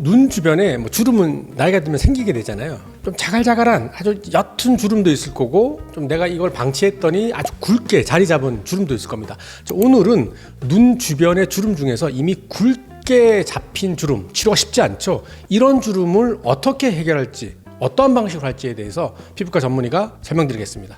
눈 주변에 주름은 나이가 들면 생기게 되잖아요. 좀 자갈자갈한 아주 옅은 주름도 있을 거고, 좀 내가 이걸 방치했더니 아주 굵게 자리 잡은 주름도 있을 겁니다. 오늘은 눈 주변의 주름 중에서 이미 굵게 잡힌 주름, 치료가 쉽지 않죠. 이런 주름을 어떻게 해결할지, 어떠한 방식으로 할지에 대해서 피부과 전문의가 설명드리겠습니다.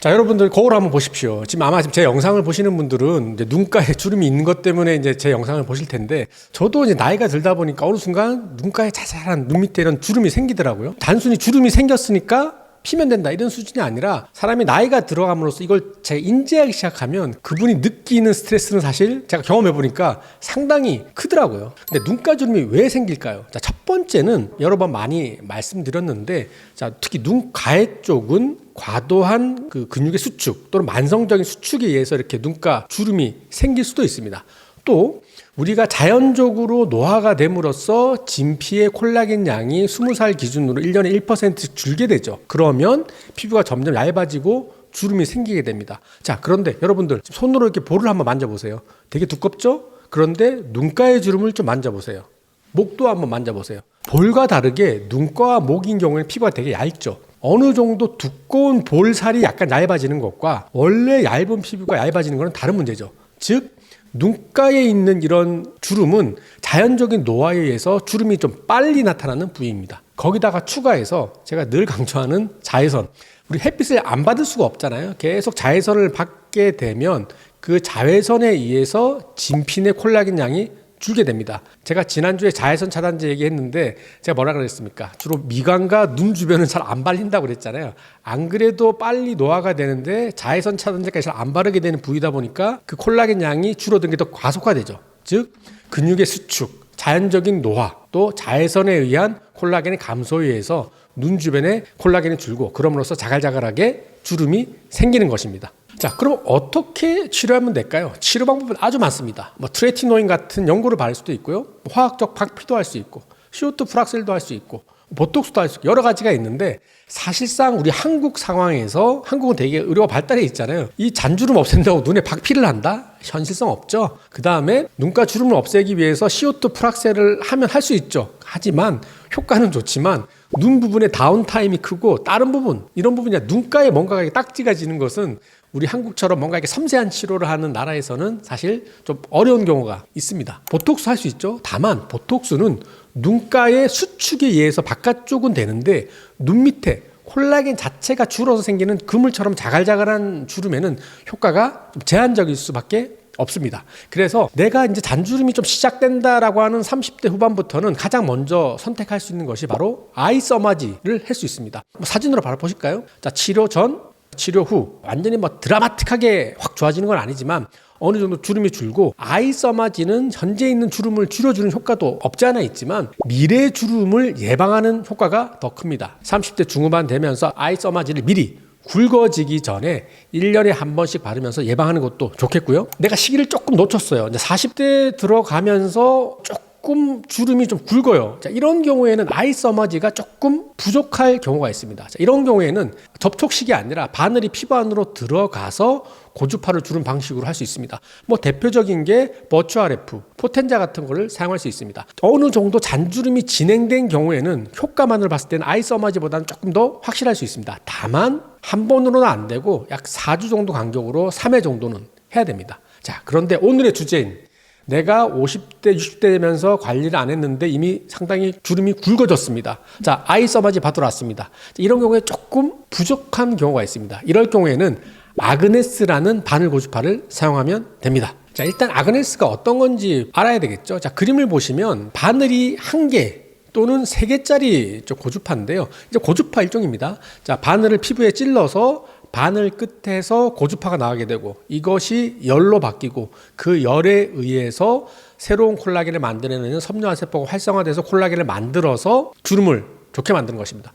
자, 여러분들 거울 한번 보십시오. 지금 아마 제 영상을 보시는 분들은 이제 눈가에 주름이 있는 것 때문에 이제 제 영상을 보실 텐데, 저도 이제 나이가 들다 보니까 어느 순간 눈가에 자잘한 눈 밑에 이런 주름이 생기더라고요. 단순히 주름이 생겼으니까 피면 된다 이런 수준이 아니라, 사람이 나이가 들어감으로써 이걸 제가 인지하기 시작하면 그분이 느끼는 스트레스는 사실 제가 경험해 보니까 상당히 크더라고요. 근데 눈가 주름이 왜 생길까요? 자, 첫 번째는 여러 번 많이 말씀드렸는데, 자, 특히 눈 가해 쪽은 과도한 그 근육의 수축 또는 만성적인 수축에 의해서 이렇게 눈가 주름이 생길 수도 있습니다. 또 우리가 자연적으로 노화가 됨으로써 진피의 콜라겐 양이 20살 기준으로 1년에 1% 줄게 되죠. 그러면 피부가 점점 얇아지고 주름이 생기게 됩니다. 자, 그런데 여러분들 손으로 이렇게 볼을 한번 만져보세요. 되게 두껍죠? 그런데 눈가의 주름을 좀 만져보세요. 목도 한번 만져보세요. 볼과 다르게 눈가와 목인 경우에는 피부가 되게 얇죠. 어느 정도 두꺼운 볼살이 약간 얇아지는 것과 원래 얇은 피부가 얇아지는 것은 다른 문제죠. 즉, 눈가에 있는 이런 주름은 자연적인 노화에 의해서 주름이 좀 빨리 나타나는 부위입니다. 거기다가 추가해서 제가 늘 강조하는 자외선. 우리 햇빛을 안 받을 수가 없잖아요. 계속 자외선을 받게 되면 그 자외선에 의해서 진피 내 콜라겐 양이 줄게 됩니다. 제가 지난주에 자외선 차단제 얘기했는데 제가 뭐라 그랬습니까? 주로 미간과 눈 주변은 잘 안 발린다고 그랬잖아요. 안 그래도 빨리 노화가 되는데 자외선 차단제까지 잘 안 바르게 되는 부위다 보니까 그 콜라겐 양이 줄어든 게 더 과속화되죠. 즉, 근육의 수축, 자연적인 노화, 또 자외선에 의한 콜라겐의 감소에 의해서 눈 주변에 콜라겐이 줄고, 그럼으로써 자갈자갈하게 주름이 생기는 것입니다. 자, 그럼 어떻게 치료하면 될까요? 치료 방법은 아주 많습니다. 트레티노인 같은 연고를 바를 수도 있고요. 화학적 박피도 할 수 있고, CO2 프락셀도 할 수 있고, 보톡스도 할 수 있고, 여러 가지가 있는데, 사실상 우리 한국 상황에서, 한국은 되게 의료가 발달해 있잖아요. 이 잔주름 없앤다고 눈에 박피를 한다? 현실성 없죠. 그 다음에 눈가 주름을 없애기 위해서 CO2 프락셀을 하면 할 수 있죠. 하지만 효과는 좋지만 눈 부분의 다운타임이 크고, 다른 부분, 이런 부분이야 눈가에 뭔가가 딱지가 지는 것은 우리 한국처럼 뭔가 이렇게 섬세한 치료를 하는 나라에서는 사실 좀 어려운 경우가 있습니다. 보톡스 할 수 있죠. 다만 보톡스는 눈가의 수축에 의해서 바깥쪽은 되는데, 눈 밑에 콜라겐 자체가 줄어서 생기는 그물처럼 자갈자갈한 주름에는 효과가 좀 제한적일 수밖에 없습니다. 그래서 내가 이제 잔주름이 좀 시작된다라고 하는 30대 후반부터는 가장 먼저 선택할 수 있는 것이 바로 아이 서마지를 할 수 있습니다. 사진으로 바로 보실까요? 자, 치료 전, 치료 후 완전히 드라마틱하게 확 좋아지는 건 아니지만 어느 정도 주름이 줄고, 아이 서마지는 현재 있는 주름을 줄여주는 효과도 없지 않아 있지만 미래 주름을 예방하는 효과가 더 큽니다. 30대 중후반 되면서 아이 서마지를 미리 굵어지기 전에 1년에 한 번씩 바르면서 예방하는 것도 좋겠고요. 내가 시기를 조금 놓쳤어요. 이제 40대 들어가면서 조금 주름이 좀 굵어요. 자, 이런 경우에는 아이 서마지가 조금 부족할 경우가 있습니다. 자, 이런 경우에는 접촉식이 아니라 바늘이 피부 안으로 들어가서 고주파를 주는 방식으로 할 수 있습니다. 대표적인 게 버추 RF, 포텐자 같은 거를 사용할 수 있습니다. 어느 정도 잔주름이 진행된 경우에는 효과만을 봤을 때는 아이 서마지보다는 조금 더 확실할 수 있습니다. 다만 한 번으로는 안 되고 약 4주 정도 간격으로 3회 정도는 해야 됩니다. 자, 그런데 오늘의 주제인, 내가 50대, 60대 되면서 관리를 안 했는데 이미 상당히 주름이 굵어졌습니다. 자, 아이 서마지 받으러 왔습니다. 이런 경우에 조금 부족한 경우가 있습니다. 이럴 경우에는 아그네스라는 바늘 고주파를 사용하면 됩니다. 자, 일단 아그네스가 어떤 건지 알아야 되겠죠. 자, 그림을 보시면 바늘이 1개 또는 3개짜리 고주파인데요. 이제 고주파 일종입니다. 자, 바늘을 피부에 찔러서 바늘 끝에서 고주파가 나가게 되고, 이것이 열로 바뀌고 그 열에 의해서 새로운 콜라겐을 만들어내는 섬유화 세포가 활성화돼서 콜라겐을 만들어서 주름을 좋게 만드는 것입니다.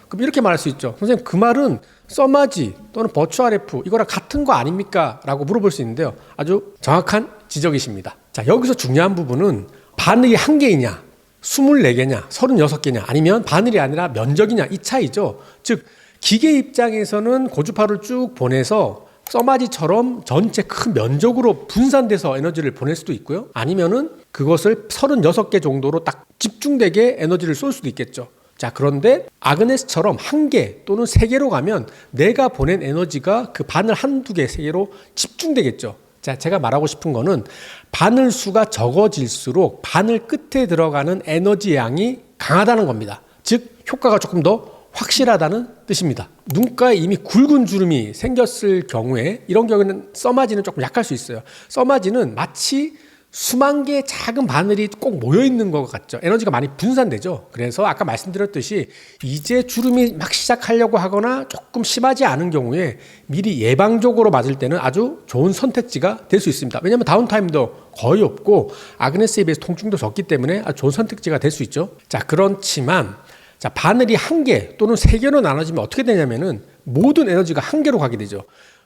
그럼 이렇게 말할 수 있죠. 선생님, 그 말은 서마지 또는 버추 RF 이거랑 같은 거 아닙니까? 라고 물어볼 수 있는데요. 아주 정확한 지적이십니다. 자, 여기서 중요한 부분은 바늘이 1개이냐 24개냐 36개냐 아니면 바늘이 아니라 면적이냐 이 차이죠. 즉, 기계 입장에서는 고주파를 쭉 보내서 써마지처럼 전체 큰 면적으로 분산돼서 에너지를 보낼 수도 있고요. 아니면은 그것을 36개 정도로 딱 집중되게 에너지를 쏠 수도 있겠죠. 자, 그런데 아그네스처럼 1개 또는 3개로 가면 내가 보낸 에너지가 그 바늘 1, 2개, 3개로 집중되겠죠. 자, 제가 말하고 싶은 거는 바늘 수가 적어질수록 바늘 끝에 들어가는 에너지 양이 강하다는 겁니다. 즉, 효과가 조금 더 확실하다는 뜻입니다. 눈가에 이미 굵은 주름이 생겼을 경우에 이런 경우에는 써마지는 조금 약할 수 있어요. 써마지는 마치 수만 개의 작은 바늘이 꼭 모여있는 것 같죠. 에너지가 많이 분산되죠. 그래서 아까 말씀드렸듯이 이제 주름이 막 시작하려고 하거나 조금 심하지 않은 경우에 미리 예방적으로 맞을 때는 아주 좋은 선택지가 될 수 있습니다. 왜냐하면 다운타임도 거의 없고 아그네스에 비해서 통증도 적기 때문에 아주 좋은 선택지가 될 수 있죠. 자, 그렇지만 자, 바늘이 1개 또는 3개로 나눠지면 어떻게 되냐면은 모든 에너지가 1개로 가게 되죠.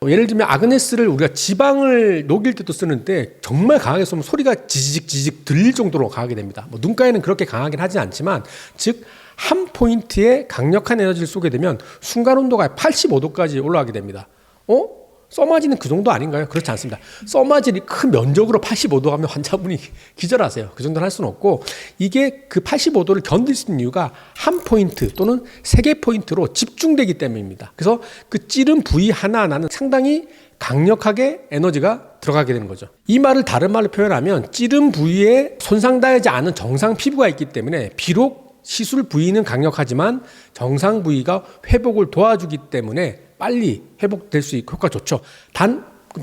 예를 들면 아그네스를 우리가 지방을 녹일 때도 쓰는데 정말 강하게 쏘면 소리가 지지직 들릴 정도로 강하게 됩니다. 뭐 눈가에는 그렇게 강하긴 하진 않지만, 즉 한 포인트에 강력한 에너지를 쏘게 되면 순간 온도가 85도까지 올라가게 됩니다. 써마지는 그 정도 아닌가요? 그렇지 않습니다. 써마지를 큰 면적으로 85도 하면 환자분이 기절하세요. 그 정도는 할 수는 없고, 이게 그 85도를 견딜 수 있는 이유가 한 포인트 또는 3개 포인트로 집중되기 때문입니다. 그래서 그 찌른 부위 하나하나는 상당히 강력하게 에너지가 들어가게 되는 거죠. 이 말을 다른 말로 표현하면 찌른 부위에 손상되지 않은 정상 피부가 있기 때문에 비록 시술 부위는 강력하지만 정상 부위가 회복을 도와주기 때문에 빨리 회복될 수 있고 효과가 좋죠.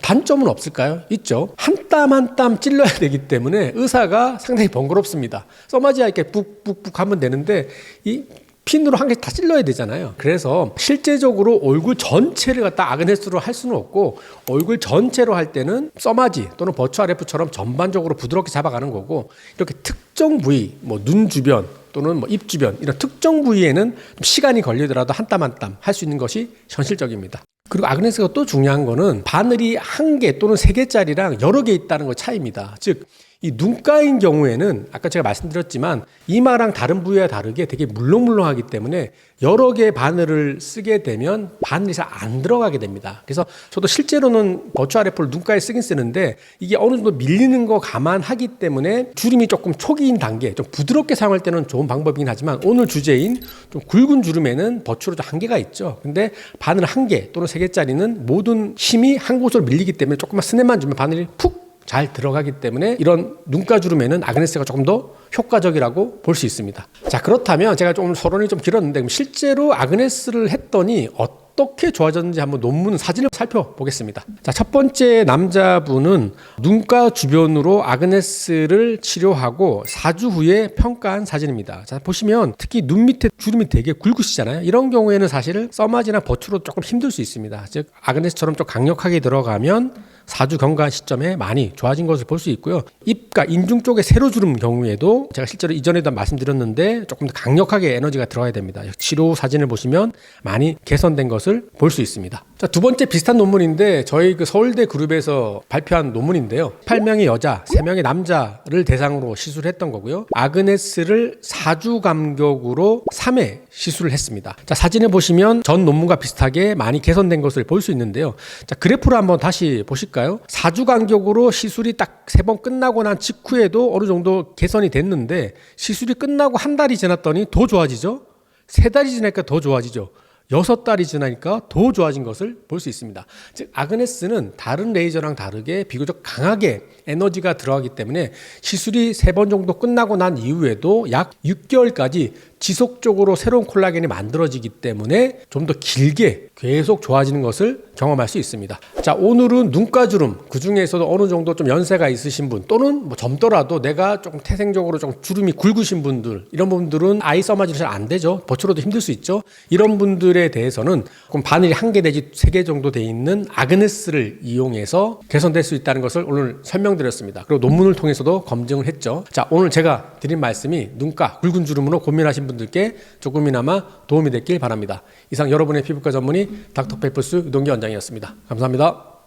단점은 없을까요? 있죠. 한 땀 한 땀 찔러야 되기 때문에 의사가 상당히 번거롭습니다. 써마지야 이렇게 푹푹푹 하면 되는데 이 핀으로 한 개 다 찔러야 되잖아요. 그래서 실제적으로 얼굴 전체를 갖다 아그네스로 할 수는 없고, 얼굴 전체로 할 때는 써마지 또는 버추 RF처럼 전반적으로 부드럽게 잡아가는 거고, 이렇게 특정 부위, 뭐 눈 주변 또는 뭐 입 주변 이런 특정 부위에는 시간이 걸리더라도 한 땀 한 땀 할 수 있는 것이 현실적입니다. 그리고 아그네스가 또 중요한 거는 바늘이 1개 또는 3개짜리랑 여러 개 있다는 것 차이입니다. 즉, 이 눈가인 경우에는 아까 제가 말씀드렸지만 이마랑 다른 부위와 다르게 되게 물렁물렁하기 때문에 여러 개의 바늘을 쓰게 되면 바늘이 잘 안 들어가게 됩니다. 그래서 저도 실제로는 버추 RF를 눈가에 쓰긴 쓰는데 이게 어느 정도 밀리는 거 감안하기 때문에 주름이 조금 초기인 단계, 좀 부드럽게 사용할 때는 좋은 방법이긴 하지만 오늘 주제인 좀 굵은 주름에는 버추로 좀 한계가 있죠. 근데 바늘 1개 또는 3개짜리는 모든 힘이 한 곳으로 밀리기 때문에 조금만 스냅만 주면 바늘이 푹 잘 들어가기 때문에 이런 눈가 주름에는 아그네스가 조금 더 효과적이라고 볼 수 있습니다. 자, 그렇다면 제가 좀 서론이 좀 길었는데 실제로 아그네스를 했더니 어떻게 좋아졌는지 한번 논문 사진을 살펴보겠습니다. 자, 첫 번째 남자분은 눈가 주변으로 아그네스를 치료하고 4주 후에 평가한 사진입니다. 자, 보시면 특히 눈 밑에 주름이 되게 굵으시잖아요. 이런 경우에는 사실 써마지나 버추로 조금 힘들 수 있습니다. 즉 아그네스처럼 좀 강력하게 들어가면 4주 경과한 시점에 많이 좋아진 것을 볼 수 있고요. 입과 인중 쪽에 세로 주름 경우에도 제가 실제로 이전에도 말씀드렸는데 조금 더 강력하게 에너지가 들어가야 됩니다. 치료 사진을 보시면 많이 개선된 것을 볼 수 있습니다. 자, 두 번째 비슷한 논문인데 저희 그 서울대 그룹에서 발표한 논문인데요. 8명의 여자, 3명의 남자를 대상으로 시술했던 거고요. 아그네스를 4주 간격으로 3회 시술을 했습니다. 자, 사진을 보시면 전 논문과 비슷하게 많이 개선된 것을 볼 수 있는데요. 자, 그래프를 한번 다시 보실까요? 4주 간격으로 시술이 딱 3번 끝나고 난 직후에도 어느 정도 개선이 됐는데 시술이 끝나고 한 달이 지났더니 더 좋아지죠? 3달이 지나니까 더 좋아지죠? 6달이 지나니까 더 좋아진 것을 볼 수 있습니다. 즉 아그네스는 다른 레이저랑 다르게 비교적 강하게 에너지가 들어가기 때문에 시술이 3번 정도 끝나고 난 이후에도 약 6개월까지 지속적으로 새로운 콜라겐이 만들어지기 때문에 좀 더 길게 계속 좋아지는 것을 경험할 수 있습니다. 자, 오늘은 눈가주름, 그 중에서도 어느 정도 좀 연세가 있으신 분 또는 뭐 젊더라도 내가 조금 태생적으로 좀 주름이 굵으신 분들, 이런 분들은 아이 써마지로 잘 안 되죠. 버추로도 힘들 수 있죠. 이런 분들에 대해서는 바늘이 1개 내지 3개 정도 돼 있는 아그네스를 이용해서 개선될 수 있다는 것을 오늘 설명드렸습니다. 그리고 논문을 통해서도 검증을 했죠. 자, 오늘 제가 드린 말씀이 눈가, 굵은 주름으로 고민하신 분들께 조금이나마 도움이 됐길 바랍니다. 이상 여러분의 피부과 전문의 닥터페이퍼스 유동기 원장이었습니다. 감사합니다.